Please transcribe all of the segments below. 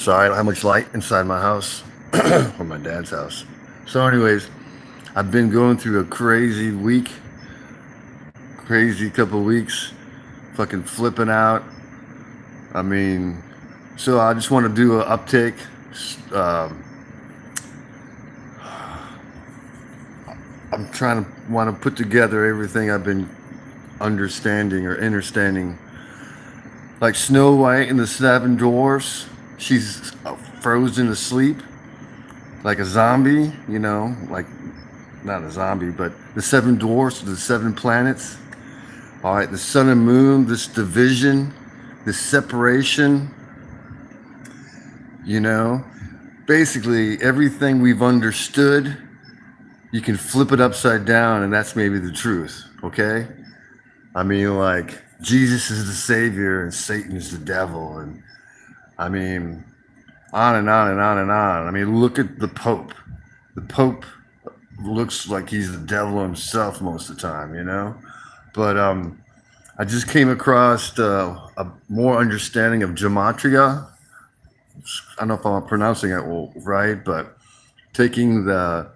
Sorry, I don't have much light inside my house or my dad's house. So, anyways, I've been going through a crazy week, crazy couple weeks, fucking flipping out. I mean, so I just want to do an uptake. Um, I'm trying to want to put together everything I've been understanding or understanding. Like Snow White and the Seven Dwarfs, she's frozen asleep like a zombie, like not a zombie, but the seven dwarfs, the seven planets. All right, the sun and moon, this division, this separation, you know, basically everything we've understood, you can flip it upside down, and that's maybe the truth, okay? I mean, like, Jesus is the savior and Satan is the devil, and I mean, on and on and on and on. I mean, look at the Pope. The Pope looks like he's the devil himself most of the time. But I just came across a more understanding of gematria. I don't know if I'm pronouncing it right, but taking the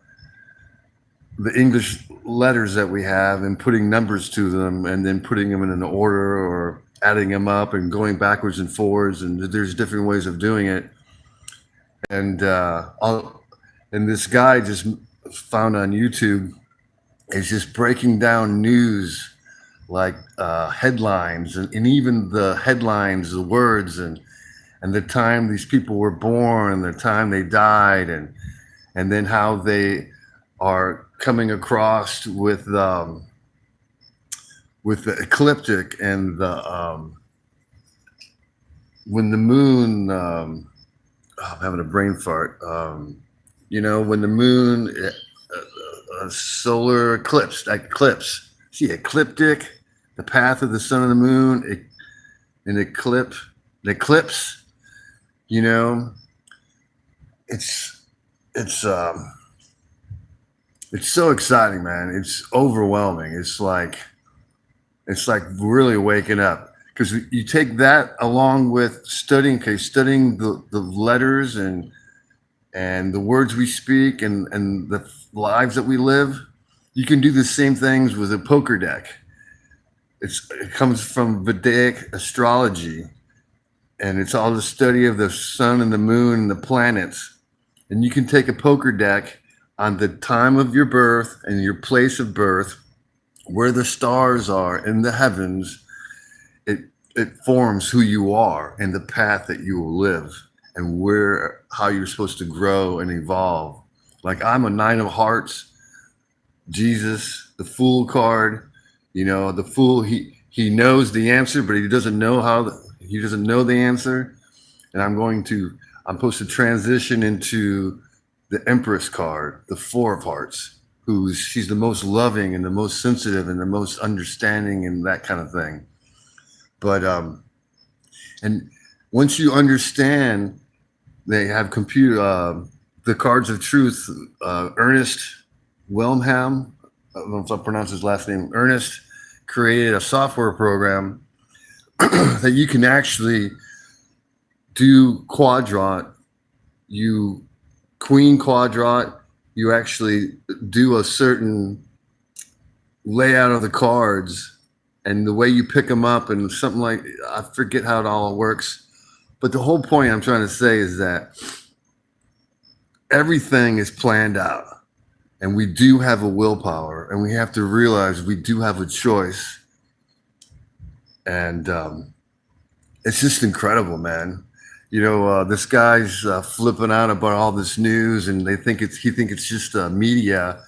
English letters that we have and putting numbers to them, and then putting them in an order or adding them up and going backwards and forwards, and there's different ways of doing it. And and this guy just found on YouTube is just breaking down news like headlines, and even the headlines, the words, and the time these people were born, and the time they died, and then how they are coming across with the ecliptic, and the when the moon. I'm having a brain fart. When the moon, solar eclipse. See, ecliptic, the path of the sun and the moon, an eclipse. You know, it's it's um, it's so exciting, man. It's overwhelming. It's like really waking up, because you take that along with studying the letters and the words we speak, and the lives that we live. You can do the same things with a poker deck. It comes from Vedic astrology, and it's all the study of the sun and the moon and the planets. And you can take a poker deck on the time of your birth and your place of birth, where the stars are in the heavens. It forms who you are and the path that you will live, and how you're supposed to grow and evolve. Like, I'm a nine of hearts, Jesus, the fool card. The fool, he knows the answer, but he doesn't know he doesn't know the answer. And I'm supposed to transition into the Empress card, the four of hearts, she's the most loving and the most sensitive and the most understanding and that kind of thing. But and once you understand, they have the cards of truth. Ernest Wilhelm, I don't know if I pronounce his last name. Ernest created a software program that you can actually do quadrant. You queen quadrant. You actually do a certain layout of the cards, and the way you pick them up, and something like, I forget how it all works. But the whole point I'm trying to say is that everything is planned out, and we do have a willpower, and we have to realize we do have a choice. And it's just incredible, man. This guy's flipping out about all this news, and he think it's just media,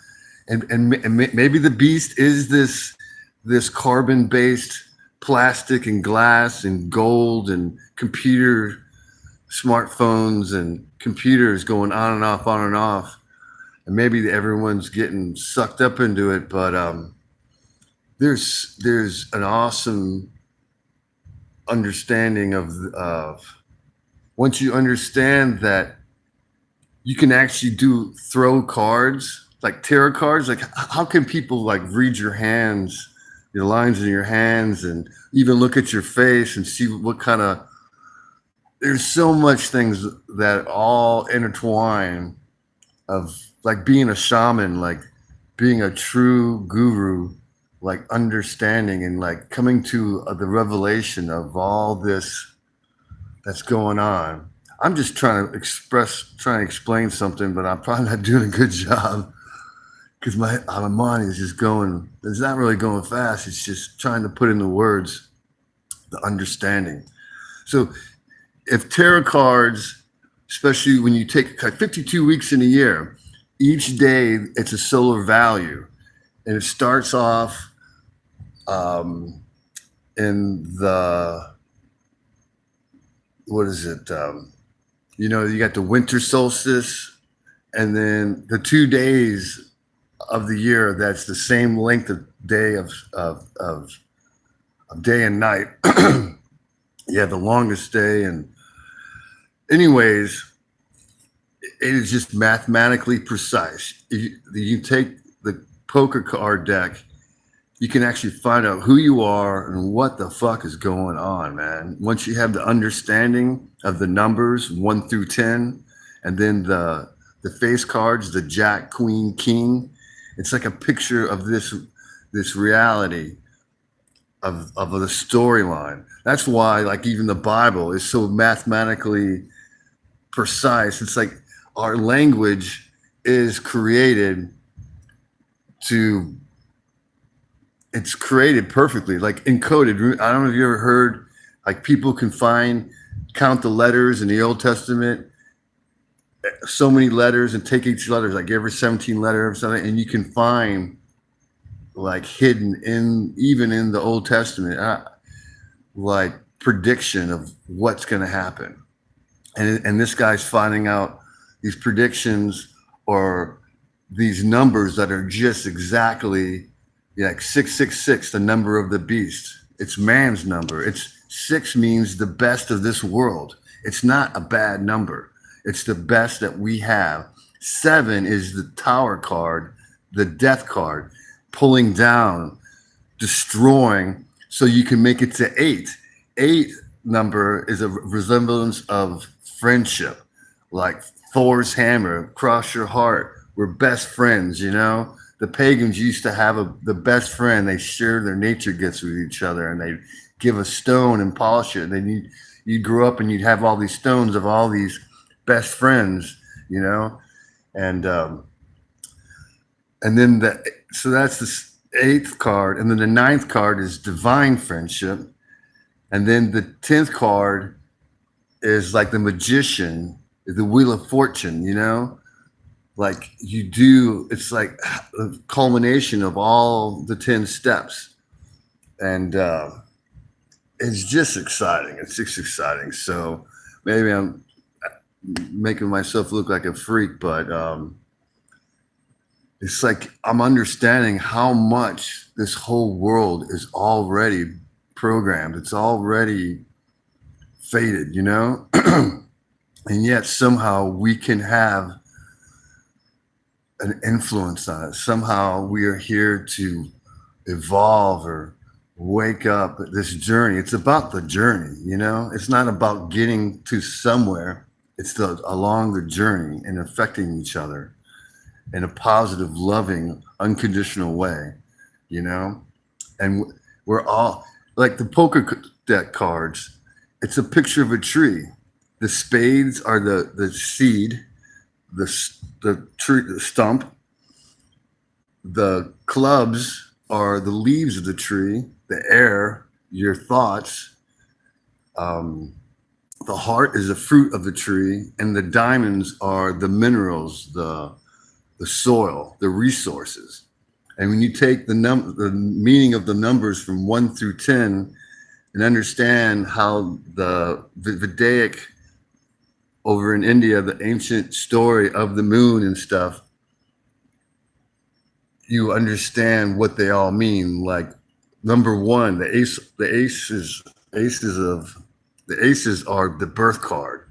and maybe the beast is this carbon-based plastic and glass and gold and computer, smartphones and computers going on and off, on and off. And maybe everyone's getting sucked up into it, but there's an awesome understanding of once you understand that you can actually throw cards, like tarot cards. Like, how can people like read your hands, your lines in your hands, and even look at your face and see what kind of there's so much things that all intertwine of like being a shaman, like being a true guru, like understanding and like coming to the revelation of all this that's going on. I'm just trying to explain something, but I'm probably not doing a good job because my mind is just going. It's not really going fast. It's just trying to put into words the understanding. So if tarot cards, especially when you take 52 weeks in a year, each day it's a solar value, and it starts off in the what is it? You got the winter solstice, and then the 2 days of the year that's the same length of day of day and night. Yeah, the longest day. And anyways, it is just mathematically precise. You take the poker card deck, you can actually find out who you are and what the fuck is going on, man. Once you have the understanding of the numbers 1 through 10, and then the face cards, the Jack, Queen, King, it's like a picture of this reality of the storyline. That's why, like, even the Bible is so mathematically precise. It's like our language is created it's created perfectly, like encoded. I don't know if you ever heard, like, people can count the letters in the Old Testament, so many letters, and take each letter, like every 17 letter or something, and you can find like hidden even in the Old Testament, like prediction of what's going to happen. And this guy's finding out these predictions or these numbers that are just exactly like 666, the number of the beast. It's man's number. It's 6 means the best of this world. It's not a bad number. It's the best that we have. 7 is the Tower card, the death card, pulling down, destroying, so you can make it to 8. 8 number is a resemblance of friendship, like Thor's hammer, cross your heart. We're best friends, you know? The pagans used to have the best friend. They share their nature gifts with each other, and they give a stone and polish it. And then you'd grow up and you'd have all these stones of all these best friends, you know? And then so that's the 8th card. And then the 9th card is divine friendship. And then the 10th card is like the magician, the wheel of fortune, you know? Like it's like a culmination of all the 10 steps. And it's just exciting. It's just exciting. So maybe I'm making myself look like a freak, but it's like I'm understanding how much this whole world is already programmed. It's already fated, you know? And yet somehow we can have an influence on it. Somehow we are here to evolve or wake up this journey. It's about the journey, you know? It's not about getting to somewhere. It's along the journey and affecting each other in a positive, loving, unconditional way, you know? And we're all like the poker deck cards. It's a picture of a tree. The spades are the seed, the tree, the stump. The clubs are the leaves of the tree. The air, your thoughts. The heart is the fruit of the tree, and the diamonds are the minerals, the soil, the resources. And when you take the meaning of the numbers from 1 through 10 and understand how the Vedaic over in India, the ancient story of the moon and stuff, you understand what they all mean. Like number 1, the aces are the birth card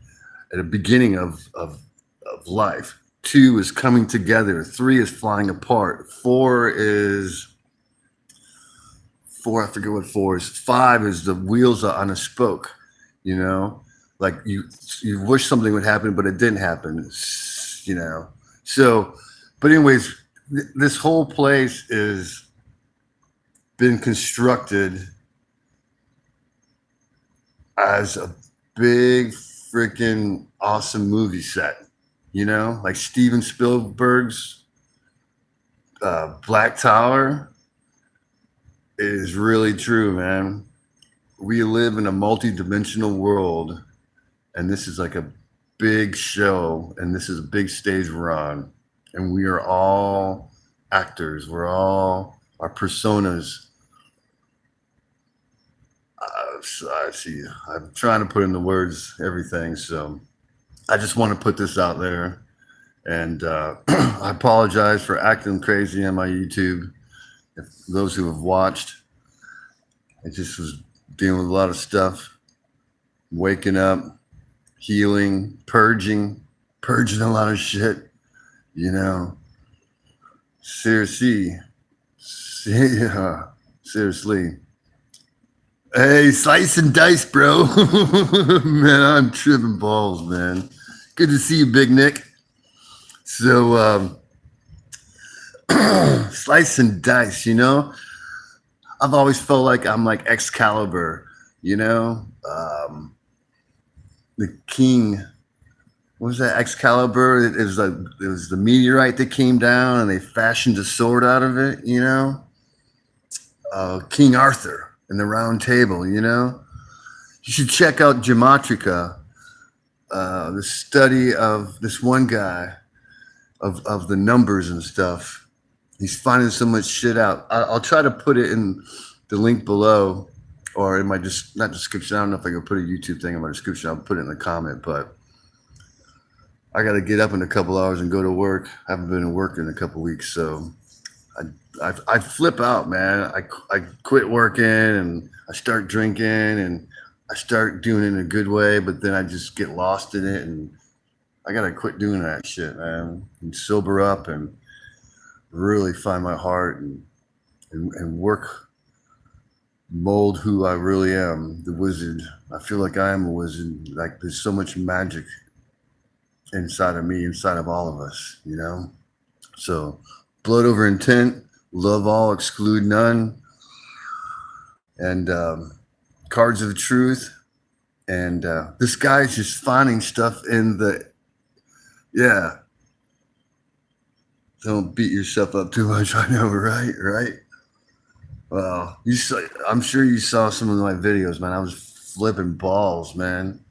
at the beginning of life. 2 is coming together. 3 is flying apart. 4, I forget what 4 is. 5 is the wheels on a spoke, you know? Like you wish something would happen, but it didn't happen. You know. So, but anyways, this whole place is been constructed as a big freaking awesome movie set. You know, like Steven Spielberg's Black Tower is really true, man. We live in a multi-dimensional world, and this is like a big show, and this is a big stage we're on, and we are all actors. We're all our personas. So I see. I'm trying to put into words everything, so I just want to put this out there, and I apologize for acting crazy on my YouTube. If those who have watched, I just was dealing with a lot of stuff, waking up, healing, purging a lot of shit, you know. Seriously. Yeah, seriously. Hey, slice and dice, bro. Man, I'm tripping balls, man. Good to see you, Big Nick. So, slice and dice, you know. I've always felt like I'm like Excalibur, you know. The king, what was that? Excalibur. It was the meteorite that came down, and they fashioned a sword out of it, you know. King Arthur and the Round Table, you know. You should check out Gematrika, the study of this one guy of the numbers and stuff. He's finding so much shit out. I'll try to put it in the link below, or in my not description. I don't know if I can put a YouTube thing in my description. I'll put it in the comment, but I got to get up in a couple hours and go to work. I haven't been to work in a couple weeks, so I flip out, man. I quit working and I start drinking and I start doing it in a good way, but then I just get lost in it, and I got to quit doing that shit, man, and sober up and really find my heart and work, mold who I really am, the wizard. I feel like I am a wizard. Like there's so much magic inside of me, inside of all of us, you know? So blodoverintent, love all, exclude none, and cards of truth. And this guy's just finding stuff in the, yeah. Don't beat yourself up too much. I know, right? Right. Well, I'm sure you saw some of my videos, man. I was flipping balls, man,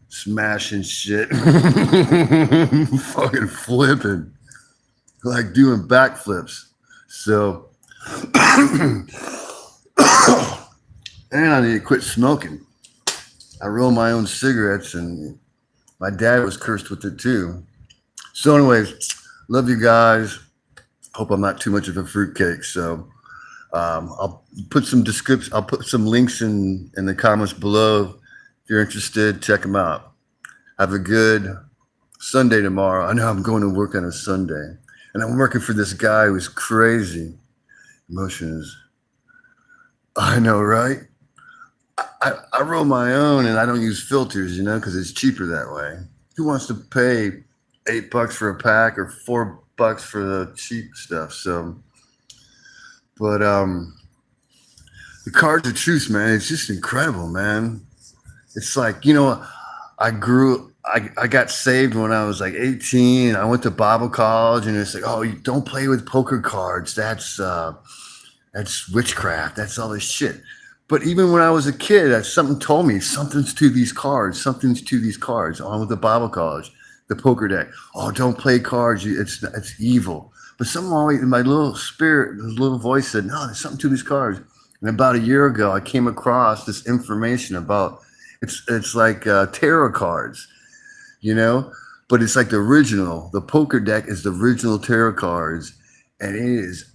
smashing shit, fucking flipping, like doing backflips. So, and I need to quit smoking. I roll my own cigarettes, and my dad was cursed with it too. So, anyways. Love you guys. Hope I'm not too much of a fruitcake. So I'll put some description. I'll put some links in the comments below. If you're interested, check them out. Have a good Sunday tomorrow. I know I'm going to work on a Sunday, and I'm working for this guy who's crazy. Emotions. I know, right? I roll my own, and I don't use filters, you know, because it's cheaper that way. Who wants to pay $8 for a pack or $4 for the cheap stuff? So, but the cards of truth, man, it's just incredible, man. It's like, you know, I got saved when I was like 18. I went to Bible college, and it's like, oh, you don't play with poker cards. That's witchcraft. That's all this shit. But even when I was a kid, something told me something's to these cards. Something's to these cards. On with the Bible college. The poker deck. Oh, don't play cards. It's evil. But somehow in my little spirit, this little voice said, no, there's something to these cards. And about a year ago, I came across this information about it's like tarot cards, you know, but it's like the original. The poker deck is the original tarot cards, and it's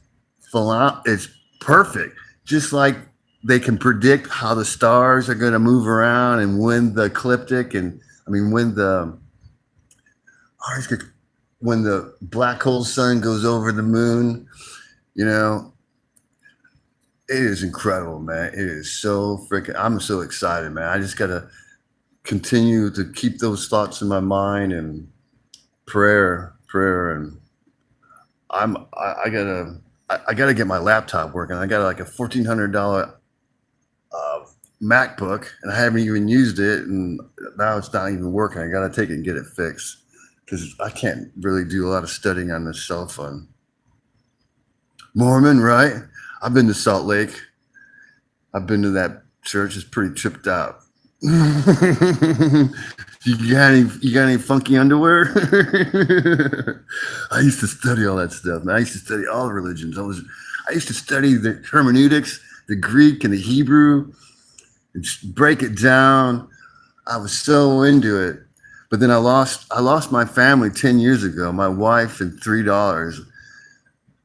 perfect. Just like they can predict how the stars are going to move around and when the ecliptic when the black hole sun goes over the moon, you know, it is incredible, man. It is so freaking, I'm so excited, man. I just got to continue to keep those thoughts in my mind, and prayer, and I gotta get my laptop working. I got like a $1,400 uh, MacBook, and I haven't even used it, and now it's not even working. I gotta take it and get it fixed because I can't really do a lot of studying on this cell phone. Mormon, right? I've been to Salt Lake. I've been to that church. It's pretty tripped out. You got any funky underwear? I used to study all that stuff, man. I used to study all religions. I used to study the hermeneutics, the Greek and the Hebrew, and just break it down. I was so into it. But then I lost my family 10 years ago, my wife and $3.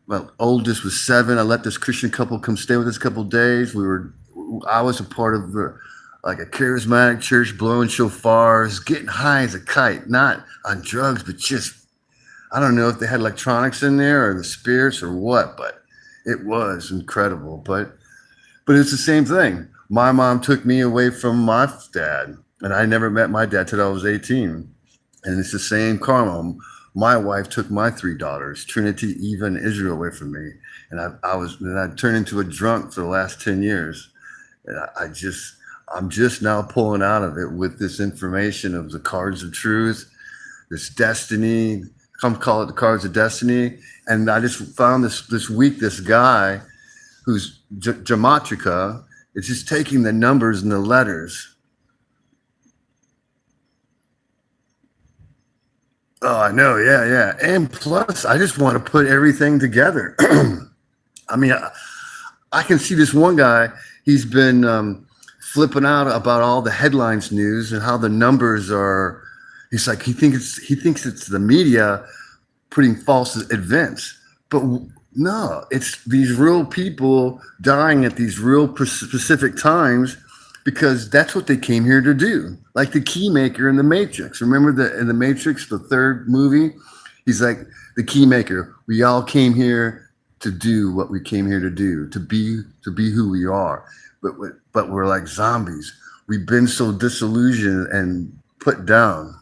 My oldest was 7. I let this Christian couple come stay with us a couple of days. I was a part of like a charismatic church, blowing shofars, getting high as a kite, not on drugs, but just, I don't know if they had electronics in there or the spirits or what, but it was incredible. But it's the same thing. My mom took me away from my dad, and I never met my dad till I was 18. And it's the same karma. My wife took my 3 daughters, Trinity, Eva, and Israel, away from me. And I turned into a drunk for the last 10 years. And I'm just now pulling out of it with this information of the cards of truth, this destiny. Some call it the cards of destiny. And I just found this week, this guy who's gematria. It's just taking the numbers and the letters. Oh, I know. Yeah. And plus, I just want to put everything together. I mean, I can see this one guy. He's been flipping out about all the headlines news and how the numbers are. He's like, he thinks it's the media putting false events, but no, it's these real people dying at these real specific times, because that's what they came here to do. Like the key maker in the Matrix. Remember in the Matrix, the third movie, he's like the key maker. We all came here to do what we came here to do, to be who we are. But we're like zombies. We've been so disillusioned and put down.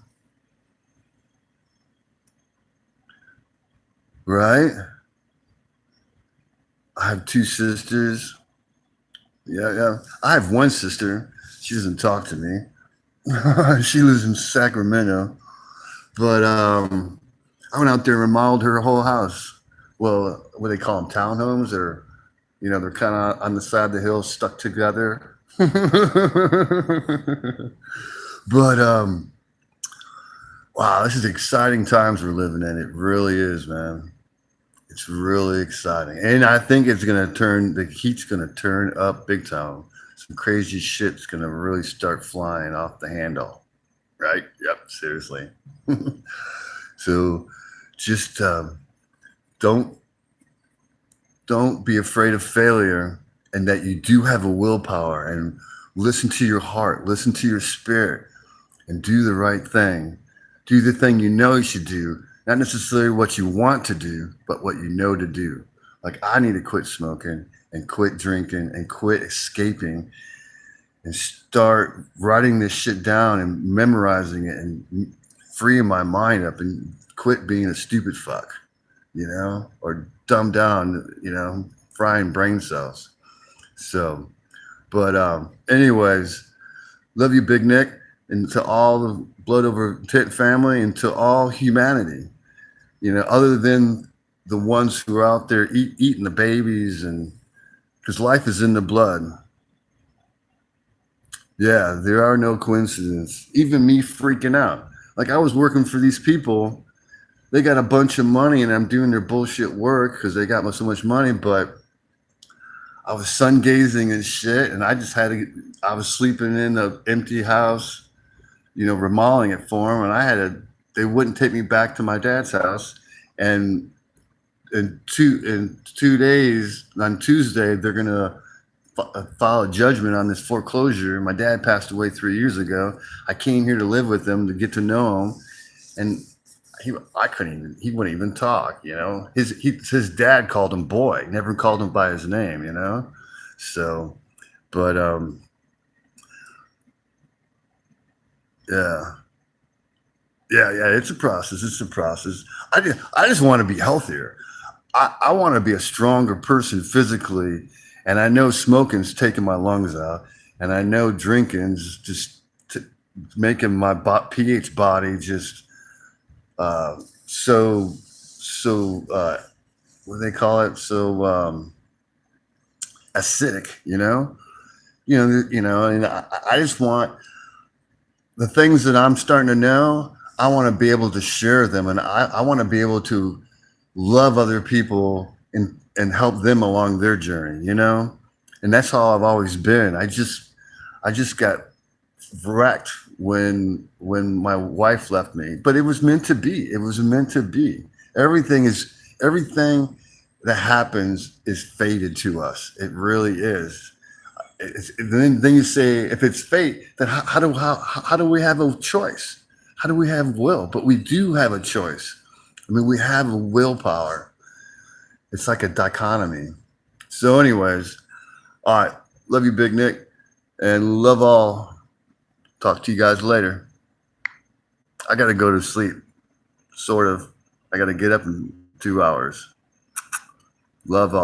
Right? I have 2 sisters. Yeah. I have one sister. She doesn't talk to me. She lives in Sacramento. But I went out there and remodeled her whole house. Well, what do they call them? Townhomes? Or, they're kind of on the side of the hill, stuck together. But wow, this is exciting times we're living in. It really is, man. It's really exciting. And I think the heat's going to turn up big time. Some crazy shit's going to really start flying off the handle. Right? Yep, seriously. So just don't be afraid of failure, and that you do have a willpower, and listen to your heart, listen to your spirit, and do the right thing. Do the thing you should do. Not necessarily what you want to do, but what you know to do. Like, I need to quit smoking and quit drinking and quit escaping and start writing this shit down and memorizing it and freeing my mind up and quit being a stupid fuck, or dumb down, frying brain cells. So, but anyways, love you, Big Nick, and to all the blodoverintent family, and to all humanity. Other than the ones who are out there eating the babies, and because life is in the blood. Yeah, there are no coincidences. Even me freaking out. Like, I was working for these people. They got a bunch of money, and I'm doing their bullshit work because they got so much money. But I was sun gazing and shit, and I was sleeping in an empty house, remodeling it for them, and they wouldn't take me back to my dad's house. And in 2 days, on Tuesday, they're going to file a judgment on this foreclosure. My dad passed away 3 years ago. I came here to live with him, to get to know him. And he wouldn't even talk, his dad called him boy, never called him by his name, So, but, Yeah. Yeah. It's a process. It's a process. I just want to be healthier. I want to be a stronger person physically. And I know smoking's taking my lungs out. And I know drinking's just making my pH body just uh, so what do they call it? So acidic, and I just want the things that I'm starting to know. I want to be able to share them, and I want to be able to love other people and help them along their journey, and that's how I've always been. I just got wrecked when my wife left me, but it was meant to be. It was meant to be. Everything that happens is fated to us. It really is. Then you say, if it's fate, then how do we have a choice? How do we have will? But we do have a choice. I mean, we have a willpower. It's like a dichotomy. So, anyways, all right. Love you, Big Nick, and love all. Talk to you guys later. I got to go to sleep, sort of. I got to get up in 2 hours. Love all.